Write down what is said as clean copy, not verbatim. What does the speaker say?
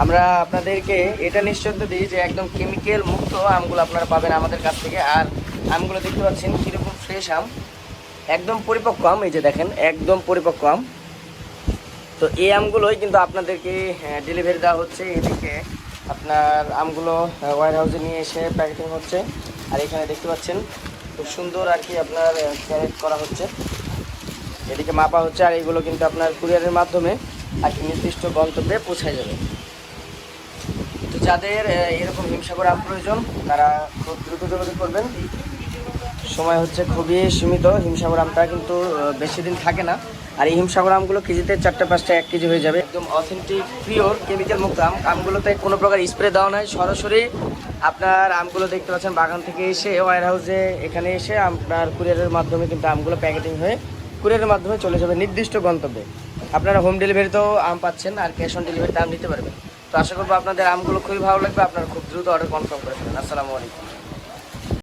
আমরা আপনাদেরকে এটা নিশ্চিত দিই যে একদম কেমিক্যাল মুক্ত আমগুলো আপনারা পাবেন আমাদের কাছ থেকে। আর আমগুলো দেখতে পাচ্ছেন কীরকম ফ্রেশ আম, একদম পরিপক্ক আম। এই যে দেখেন একদম পরিপক্ক আম। তো এই আমগুলোই কিন্তু আপনাদেরকে ডেলিভারি দেওয়া হচ্ছে। এদিকে আপনার আমগুলো ওয়্যার হাউসে নিয়ে এসে প্যাকেটিং হচ্ছে। আর এখানে দেখতে পাচ্ছেন খুব সুন্দর আর কি আপনার ক্যারেট করা হচ্ছে, এদিকে মাপা হচ্ছে। আর এগুলো কিন্তু আপনার কুরিয়ারের মাধ্যমে আর কি নির্দিষ্ট গন্তব্যে পৌঁছায় যাবে। তো যাদের এরকম হিমসাগর আম প্রয়োজন তারা খুব দ্রুত যোগাযোগ করবেন। সময় হচ্ছে খুবই সীমিত। হিমসাগর আমটা কিন্তু বেশি দিন থাকে না। আর এই হিমসাগর আমগুলো কেজিতে 4-5টা 1 কেজি হয়ে যাবে। একদম অথেন্টিক পিওর কেমিক্যাল মুক্ত আম। আমগুলোতে কোনো প্রকার স্প্রে দেওয়া নয়, সরাসরি আপনার আমগুলো দেখতে পাচ্ছেন বাগান থেকে এসে ওয়্যার হাউসে এখানে এসে আপনার কুরিয়ারের মাধ্যমে কিন্তু আমগুলো প্যাকেটিং হয়ে কুরিয়ারের মাধ্যমে চলে যাবে নির্দিষ্ট গন্তব্যে। আপনারা হোম ডেলিভারিতেও আম পাচ্ছেন আর ক্যাশ অন ডেলিভারিতে আম নিতে পারবেন। তো আশা করবো আপনাদের আমগুলো খুবই ভালো লাগবে, আপনারা খুব দ্রুত অর্ডার কনফার্ম করে ফেলেন। আসসালামু আলাইকুম।